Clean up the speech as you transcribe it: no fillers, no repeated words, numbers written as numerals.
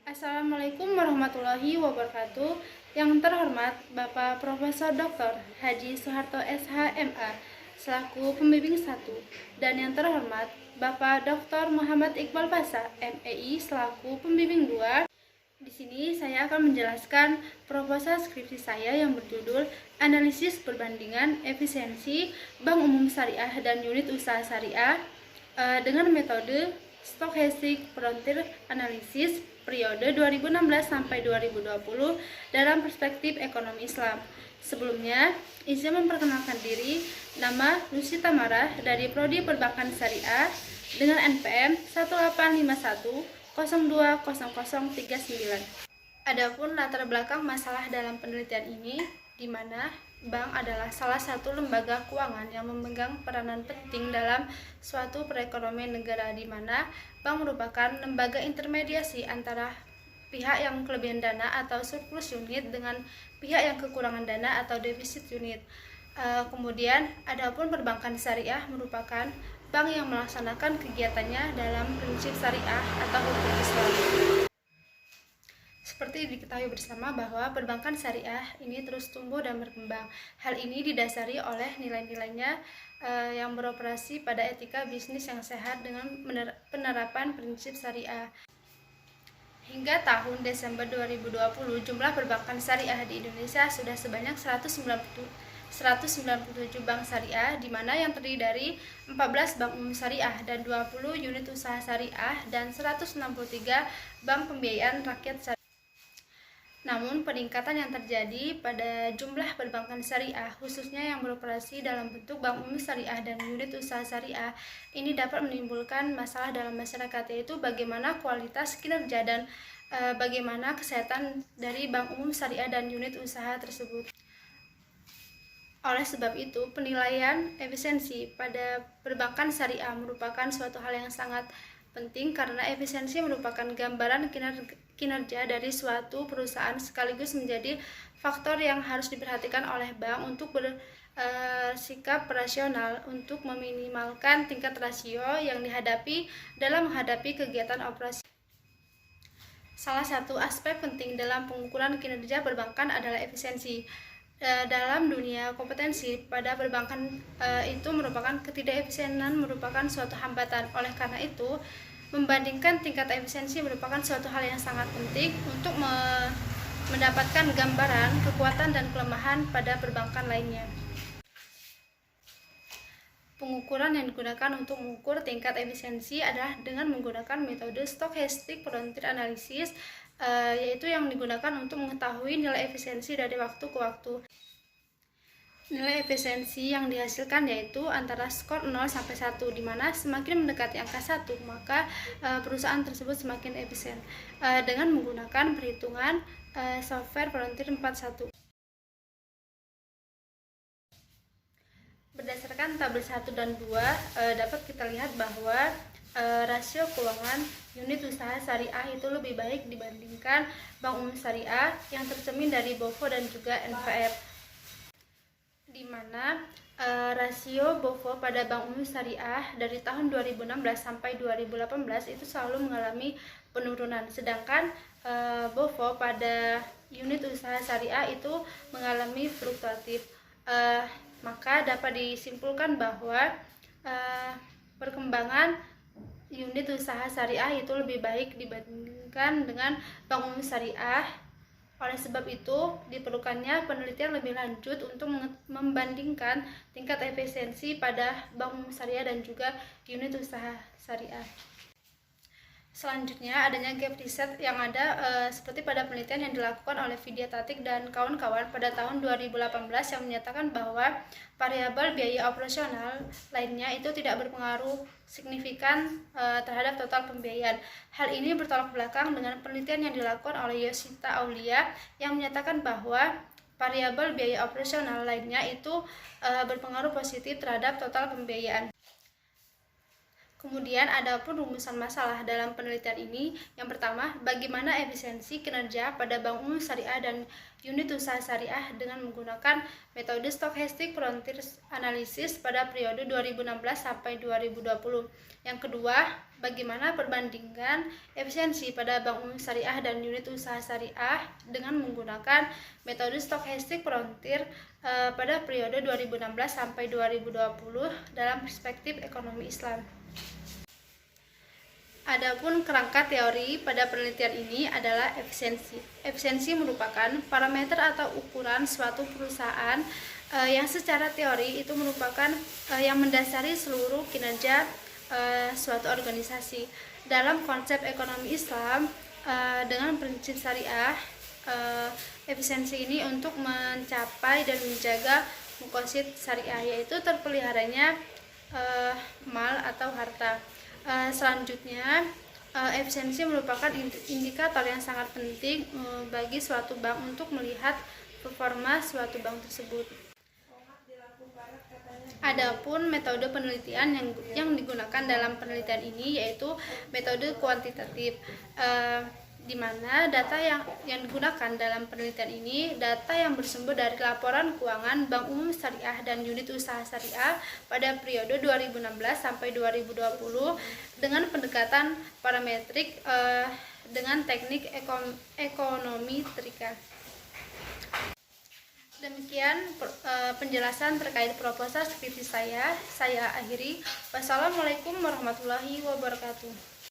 Assalamualaikum warahmatullahi wabarakatuh. Yang terhormat Bapak Profesor Dr. Haji Soeharto SH.MA selaku pembimbing 1 dan yang terhormat Bapak Dr. Muhammad Iqbal Pasa MEI selaku pembimbing 2. Di sini saya akan menjelaskan proposal skripsi saya yang berjudul Analisis Perbandingan Efisiensi Bank Umum Syariah dan Unit Usaha Syariah dengan metode Stochastic Frontier Analysis periode 2016 sampai 2020 dalam perspektif ekonomi Islam. Sebelumnya, izin memperkenalkan diri, nama Lucy Tamara dari Prodi Perbankan Syariah dengan NPM 1851020039. Adapun latar belakang masalah dalam penelitian ini, di mana bank adalah salah satu lembaga keuangan yang memegang peranan penting dalam suatu perekonomian negara, di mana bank merupakan lembaga intermediasi antara pihak yang kelebihan dana atau surplus unit dengan pihak yang kekurangan dana atau defisit unit. Kemudian, adapun perbankan syariah merupakan bank yang melaksanakan kegiatannya dalam prinsip syariah atau hukum Islam. Seperti diketahui bersama bahwa perbankan syariah ini terus tumbuh dan berkembang. Hal ini didasari oleh nilai-nilainya yang beroperasi pada etika bisnis yang sehat dengan penerapan prinsip syariah. Hingga tahun Desember 2020, jumlah perbankan syariah di Indonesia sudah sebanyak 197 bank syariah, di mana yang terdiri dari 14 bank umum syariah dan 20 unit usaha syariah dan 163 bank pembiayaan rakyat syariah. Namun, peningkatan yang terjadi pada jumlah perbankan syariah, khususnya yang beroperasi dalam bentuk bank umum syariah dan unit usaha syariah, ini dapat menimbulkan masalah dalam masyarakat, yaitu bagaimana kualitas kinerja dan bagaimana kesehatan dari bank umum syariah dan unit usaha tersebut. Oleh sebab itu, penilaian efisiensi pada perbankan syariah merupakan suatu hal yang sangat penting karena efisiensi merupakan gambaran kinerja dari suatu perusahaan sekaligus menjadi faktor yang harus diperhatikan oleh bank untuk bersikap rasional untuk meminimalkan tingkat rasio yang dihadapi dalam menghadapi kegiatan operasi. Salah satu aspek penting dalam pengukuran kinerja perbankan adalah efisiensi. Dalam dunia kompetensi pada perbankan itu merupakan ketidakefisienan merupakan suatu hambatan. Oleh karena itu, membandingkan tingkat efisiensi merupakan suatu hal yang sangat penting untuk mendapatkan gambaran kekuatan dan kelemahan pada perbankan lainnya. Pengukuran yang digunakan untuk mengukur tingkat efisiensi adalah dengan menggunakan metode Stochastic Frontier Analysis, yaitu yang digunakan untuk mengetahui nilai efisiensi dari waktu ke waktu. Nilai efisiensi yang dihasilkan yaitu antara skor 0 sampai 1, di mana semakin mendekati angka 1, maka perusahaan tersebut semakin efisien dengan menggunakan perhitungan software Frontier 41. Berdasarkan tabel 1 dan 2 dapat kita lihat bahwa rasio keuangan unit usaha syariah itu lebih baik dibandingkan bank umum syariah yang tercermin dari BOFO dan juga NPF, di mana rasio BOFO pada bank umum syariah dari tahun 2016 sampai 2018 itu selalu mengalami penurunan, sedangkan BOFO pada unit usaha syariah itu mengalami fluktuatif. Maka dapat disimpulkan bahwa perkembangan unit usaha syariah itu lebih baik dibandingkan dengan bank umum syariah. Oleh sebab itu, diperlukannya penelitian lebih lanjut untuk membandingkan tingkat efisiensi pada bank umum syariah dan juga unit usaha syariah. Selanjutnya, adanya gap riset yang ada seperti pada penelitian yang dilakukan oleh Vidya Tatik dan kawan-kawan pada tahun 2018 yang menyatakan bahwa variabel biaya operasional lainnya itu tidak berpengaruh signifikan terhadap total pembiayaan. Hal ini bertolak belakang dengan penelitian yang dilakukan oleh Yosita Aulia yang menyatakan bahwa variabel biaya operasional lainnya itu berpengaruh positif terhadap total pembiayaan. Kemudian ada pun rumusan masalah dalam penelitian ini. Yang pertama, bagaimana efisiensi kinerja pada Bank Umum Syariah dan unit usaha syariah dengan menggunakan metode Stochastic Frontier Analysis pada periode 2016 sampai 2020. Yang kedua, bagaimana perbandingan efisiensi pada Bank Umum Syariah dan unit usaha syariah dengan menggunakan metode Stochastic Frontier pada periode 2016 sampai 2020 dalam perspektif ekonomi Islam. Adapun kerangka teori pada penelitian ini adalah efisiensi. Efisiensi merupakan parameter atau ukuran suatu perusahaan yang secara teori itu merupakan yang mendasari seluruh kinerja suatu organisasi. Dalam konsep ekonomi Islam dengan prinsip syariah, efisiensi ini untuk mencapai dan menjaga muqasid syariah, yaitu terpeliharanya mal atau harta. Selanjutnya, efisiensi merupakan indikator yang sangat penting bagi suatu bank untuk melihat performa suatu bank tersebut. Adapun metode penelitian yang digunakan dalam penelitian ini yaitu metode kuantitatif, di mana data yang digunakan dalam penelitian ini data yang bersumber dari laporan keuangan Bank Umum Syariah dan unit usaha syariah pada periode 2016 sampai 2020 dengan pendekatan parametrik dengan teknik ekonometrika. Demikian penjelasan terkait proposal skripsi saya akhiri. Wassalamualaikum warahmatullahi wabarakatuh.